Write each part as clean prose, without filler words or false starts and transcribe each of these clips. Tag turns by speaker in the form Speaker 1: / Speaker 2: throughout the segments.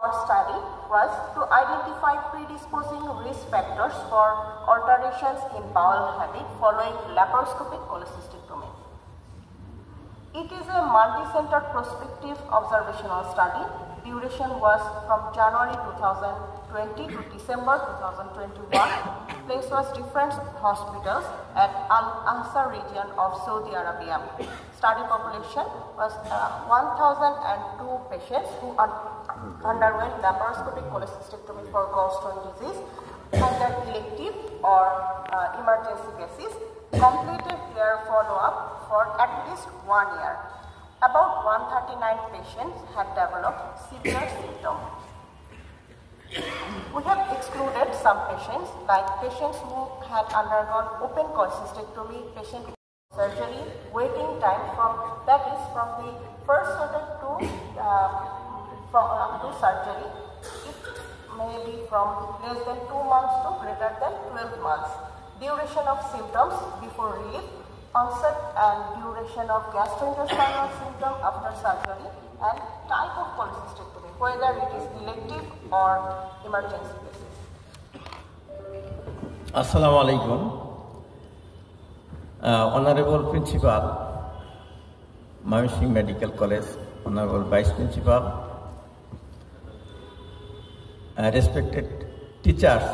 Speaker 1: Our study was to identify predisposing risk factors for alterations in bowel habit following laparoscopic cholecystectomy. It is a multi-centered prospective observational study. Duration was from January 2020 to December 2021. Place was different hospitals at Al-Ansar region of Saudi Arabia. Study population was 1,002 patients who underwent laparoscopic cholecystectomy for gallstone disease, either elective or emergency basis, completed their follow-up for at least 1 year. About 139 patients had developed severe symptoms. We have excluded some patients, like patients who had undergone open cholecystectomy, patient surgery, waiting time from the first surgery to surgery. It may be from less than 2 months to greater than 12 months. Duration of symptoms before relief, onset and duration of gastrointestinal symptom after surgery, and type of cholecystectomy, whether it is elective or emergency basis.
Speaker 2: Assalamu alaikum. Honorable Principal, Mymensingh Medical College, Honorable Vice Principal, respected teachers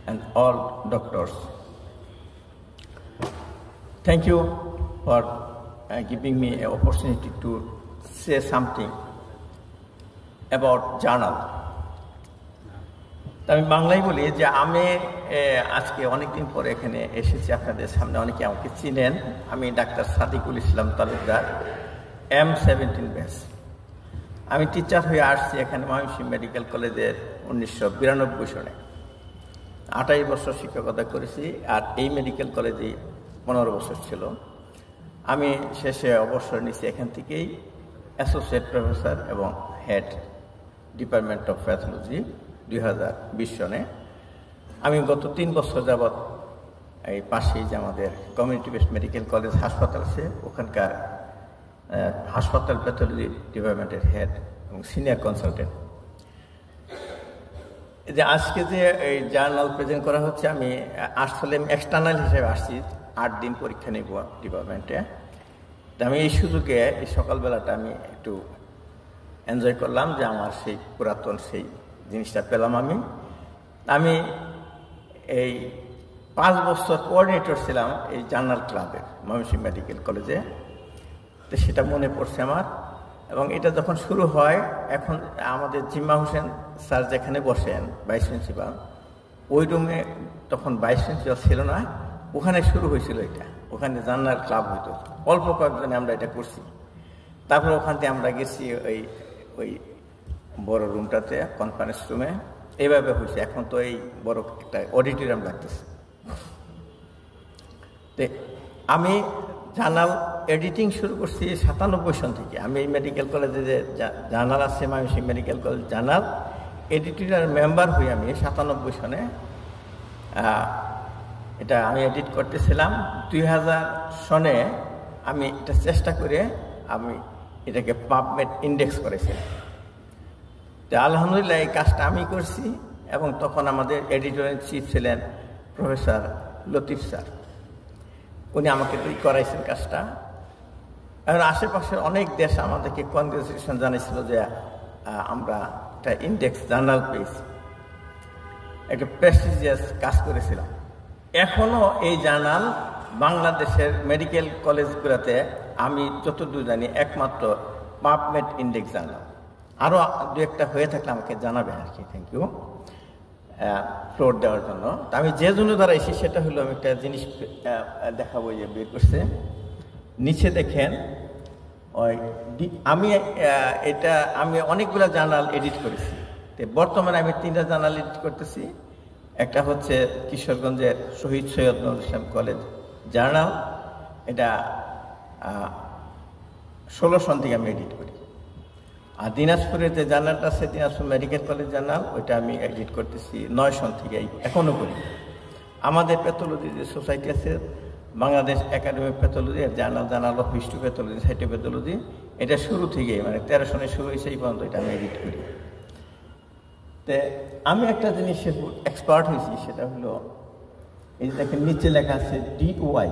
Speaker 2: and all doctors. Thank you for giving me an opportunity to say something about journal. আমি বাংলায় বলি যে আমি আজকে অনেকদিন পরে এখানে এসেছি আপনাদের সামনে। অনেকে আমাকে চিনেন। আমি doctor Sadikul Islam Talukdar, M17 batch. আমি টিচার হয়ে আসছি এখানে ময়মনসিংহ মেডিকেল কলেজের 1992 সনে। 28 বছর শিক্ষকতা করেছি, আর এই মেডিকেল কলেজে 15 বছর ছিল। আমি শেষে অবসর নিয়েছি এখান থেকেই, অ্যাসোসিয়েট প্রফেসর এবং হেড ডিপার্টমেন্ট অফ প্যাথোলজি 2020 সনে। আমি গত 3 বছর যাবৎ এই পাশেই যে আমাদের কমিউনিটি বেসড মেডিকেল কলেজ হাসপাতাল আছে, ওখানকার হাসপাতাল প্যাথোলজি ডিপার্টমেন্টের হেড এবং সিনিয়র কনসালটেন্ট। যে আজকে যে এই জার্নাল প্রেজেন্ট করা হচ্ছে, আমি আসলে এক্সটার্নাল হিসেবে আসছি, 8 দিন পরীক্ষা নেব ডিপার্টমেন্টে। আমি এই সুযোগে এই সকালবেলাটা আমি একটু এনজয় করলাম যে আমার সেই পুরাতন সেই জিনিসটা পেলাম। আমি এই 5 বছর কোঅর্ডিনেটর ছিলাম এই জার্নাল ক্লাবের ময়মনসিংহ মেডিকেল কলেজে। তো সেটা মনে পড়ছে আমার। এবং এটা যখন শুরু হয়, এখন আমাদের জিম্মা হোসেন স্যার যেখানে বসেন ভাইস প্রিন্সিপাল, ওই রুমে তখন ভাইস প্রিন্সিপাল ছিল না, ওখানে শুরু হয়েছিল এটা। ওখানে জার্নাল ক্লাব হইতো, অল্প কয়েকজনে আমরা এটা করছি। তারপর ওখান থেকে আমরা গেছি ওই বড় রুমটাতে, কনফারেন্স রুমে, এইভাবে হয়েছে। এখন তো এই বড় একটা অডিটোরিয়াম লাগতেছে। তো আমি জার্নাল এডিটিং শুরু করছি 97 সন থেকে। আমি এই মেডিকেল কলেজে যে জার্নাল আছে Mymensingh medical college journal, editorial member হই আমি 97 সনে। এটা আমি এডিট করতেছিলাম। 2000 সনে আমি এটা চেষ্টা করে আমি এটাকে পাবমেড ইন্ডেক্স করেছিলাম। তো আলহামদুলিল্লাহ এই কাজটা আমি করছি, এবং তখন আমাদের এডিটোরিয়াল চিফ ছিলেন প্রফেসর লতিফ স্যার। উনি আমাকে করাইছেন কাজটা। এখন আশেপাশের অনেক দেশ আমাদেরকে কনগ্রেচুলেশন জানিয়েছিল যে আমরা একটা ইন্ডেক্স জার্নাল পেয়েছি, একটা প্রেস্টিজিয়াস কাজ করেছিলাম। এখনও এই জার্নাল বাংলাদেশের মেডিকেল কলেজগুলোতে আমি যতদূর জানি একমাত্র পাবমেড ইন্ডেক্স জার্নাল। আরও 2-1টা হয়ে থাকলে আমাকে জানাবেন আর কি। থ্যাংক ইউ ফ্লোর দেওয়ার জন্য। তো আমি যে জন্য দাঁড়াইছি সেটা হলো, আমি একটা জিনিস দেখাবো যে বের করছে। নিচে দেখেন আমি অনেকগুলো জার্নাল এডিট করেছি। তো বর্তমানে আমি 3টা জার্নাল এডিট করতেছি। একটা হচ্ছে কিশোরগঞ্জের শহীদ সৈয়দ নজরুল ইসলাম কলেজ জার্নাল, এটা 16 সন থেকে আমি এডিট করি। আর দিনাজপুরের যে জার্নালটা আছে দিনাজপুর মেডিকেল কলেজ জার্নাল, ওইটা আমি এডিট করতেছি 9 সন থেকে, এখনও করি। আমাদের প্যাথোলজি যে সোসাইটি আছে Bangladesh academy of pathology, journal of histopathology, cytopathology, এটা শুরু থেকে মানে 13 সনে শুরু হয়েছে এই পর্যন্ত এটা আমি এডিট করি। তো আমি একটা জিনিসের এক্সপার্ট হয়েছি, সেটা হলো এই যে দেখেন নিচে লেখা আছে DOI,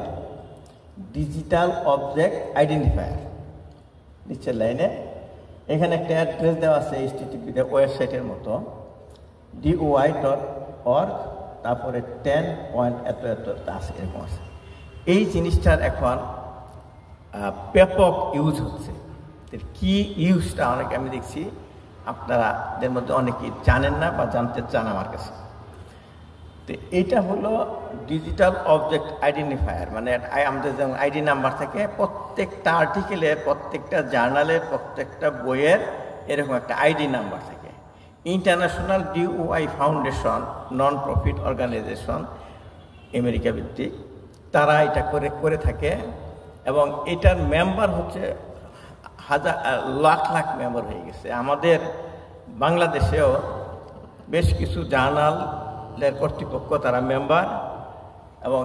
Speaker 2: ডিজিটাল অবজেক্ট আইডেন্টিফায়ার। নিচের লাইনে এখানে একটা অ্যাড্রেস দেওয়া আছে HTTP ওয়েবসাইটের মতো, DOI.org, তারপরে 10 পয়েন্ট এত আছে, এরকম আছে। এই জিনিসটার এখন ব্যাপক ইউজ হচ্ছে। কি ইউজটা অনেকে আমি দেখছি আপনাদের মধ্যে অনেকেই জানেন না বা জানতে চান আমার কাছে। তো এইটা হলো ডিজিটাল অবজেক্ট আইডেন্টিফায়ার, মানে আমাদের যেমন আইডি নাম্বার থাকে প্রত্যেকটা আর্টিকেলের, প্রত্যেকটা জার্নালের, প্রত্যেকটা বইয়ের এরকম একটা আইডি নাম্বার থাকে। International DOI foundation, non profit organization, America ভিত্তিক, তারা এটা করে থাকে এবং এটার মেম্বার হচ্ছে লাখ লাখ মেম্বার হয়ে গেছে। আমাদের বাংলাদেশেও বেশ কিছু জার্নালের কর্তৃপক্ষ তারা মেম্বার, এবং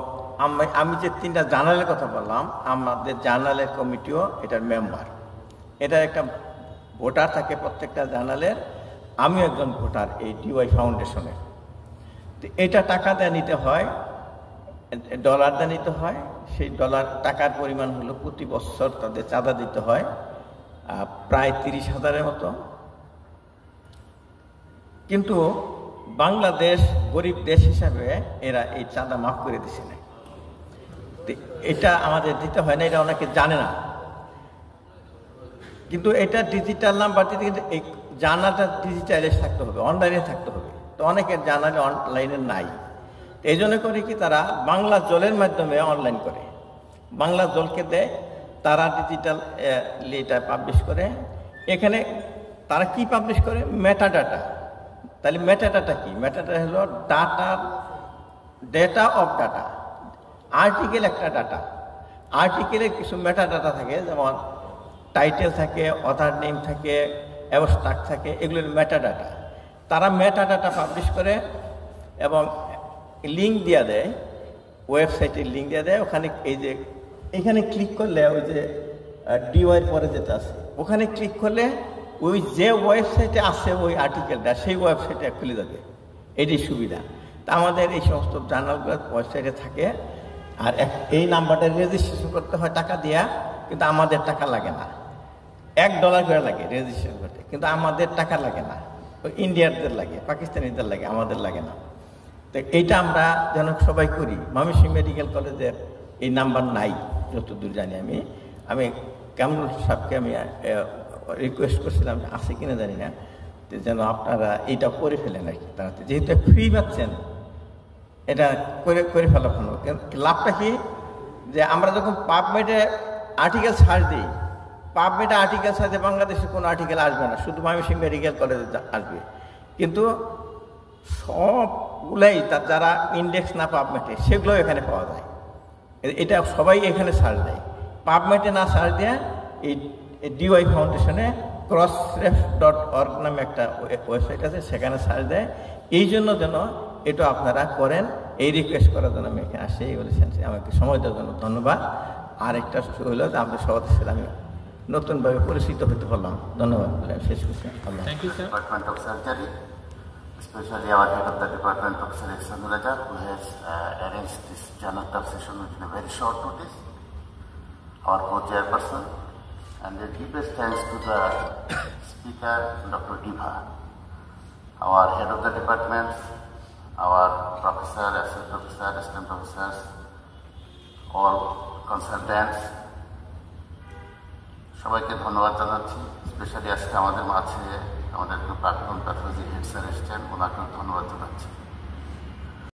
Speaker 2: আমি যে 3টা জার্নালের কথা বললাম, আমাদের জার্নালের কমিটিও এটার মেম্বার। এটা একটা ভোটার থাকে প্রত্যেকটা জার্নালের, আমিও একজন ভোটার এই DOI ফাউন্ডেশনের। তো এটা টাকা দেয়া নিতে হয়, ডলার দেয়া নিতে হয়। সেই ডলার টাকার পরিমাণ হলো প্রতি বছর তাদের চাঁদা দিতে হয় প্রায় 30,000-এর মতো। কিন্তু বাংলাদেশ গরিব দেশ হিসাবে এরা এই চাঁদা মাফ করে দিছে না। এটা আমাদের দিতে হয় না, এটা অনেকে জানে না। কিন্তু এটা ডিজিটাল নাম্বার দিতে কিন্তু এই জার্নালটা ডিজিটালাইজ থাকতে হবে, অনলাইনে থাকতে হবে। তো অনেকের জার্নালে অনলাইনে নাই, এই জন্য করে কি তারা বাংলা জলের মাধ্যমে অনলাইন করে, বাংলা জলকে দেয়, তারা ডিজিটাল এটা পাবলিশ করে। এখানে তারা কি পাবলিশ করে? মেটাডাটা। তাহলে মেটাডাটা কি? মেটাডাটা হলো ডেটা অফ ডাটা। আর্টিকেল একটা ডাটা, আর্টিকেলের কিছু মেটাডাটা থাকে, যেমন টাইটেল থাকে, অথার নেম থাকে, অ্যাবস্ট্রাক্ট থাকে, এগুলোর মেটাডাটা। তারা মেটাডাটা পাবলিশ করে এবং লিঙ্ক দিয়ে দেয়, ওয়েবসাইটের লিঙ্ক দিয়ে দেয়। ওখানে এই যে এখানে ক্লিক করলে ওই যে DOI-এর পরে যেটা আছে ওখানে ক্লিক করলে ওই যে ওয়েবসাইটে আছে ওই আর্টিকেলটা, সেই ওয়েবসাইটে খুলে যাবে। এটি সুবিধা। তা আমাদের এই সমস্ত জার্নালগুলো ওয়েবসাইটে থাকে, আর এই নাম্বারটা রেজিস্ট্রেশন করতে হয় টাকা দিয়া, কিন্তু আমাদের টাকা লাগে না। $1 করে লাগে রেজিস্ট্রেশন করতে, কিন্তু আমাদের টাকা লাগে না। ওই ইন্ডিয়ানদের লাগে, পাকিস্তানিদের লাগে, আমাদের লাগে না। তো এইটা আমরা যেন সবাই করি। ময়মনসিংহ মেডিকেল কলেজের এই নাম্বার নাই যতদূর জানি। আমি কামরুল সাহেবকে আমি রিকোয়েস্ট করছিলাম, আছে কিনা জানি না, যেন আপনারা এইটা করে ফেলেন আর কি তাড়াতাড়ি, যেহেতু ফ্রি পাচ্ছেন এটা করে ফেলা ভালো। লাভটা কি, যে আমরা যখন পাবমেডে আর্টিকেল ছাড় দিই, পাবমেডে আর্টিকেল ছাড়ে বাংলাদেশে কোনো আর্টিকেল আসবে না, শুধু ময়মনসিংহ মেডিকেল কলেজে আসবে। কিন্তু সবগুলাই তার যারা ইন্ডেক্স না পাবমেটে, সেগুলো এখানে পাওয়া যায়। এটা সবাই এখানে সার্চ দেয়। পাবমেটে না সার্চ দেয় এই DOI ফাউন্ডেশনে crossref.org নামে একটা ওয়েবসাইট আছে, সেখানে সার্চ দেয়। এই জন্য যেন এটা আপনারা করেন, এই রিকোয়েস্ট করার জন্য আমি এখানে আসি বলেছেন। আমাকে সময় দেওয়ার জন্য ধন্যবাদ। আর একটা হলো যে আমাদের সবার সাথে আমি নতুনভাবে পরিচিত হতে পারলাম। ধন্যবাদ। শেষ করছি।
Speaker 3: Thank you, sir.
Speaker 4: Department of Surgery, especially our head of the department, Professor Ihsan Raja, who has arranged this journal club session within a very short notice, our co-chairperson, and the deepest thanks to the speaker, Dr. Diva, our head of the department, our professor, assistant professor, assistant professors, all consultants, সবাইকে ধন্যবাদ জানাচ্ছি। Specially আজকে আমাদের মাঝে আমাদের প্রাক্তন pathology head sir এসেছেন, ওনাকেও ধন্যবাদ জানাচ্ছি।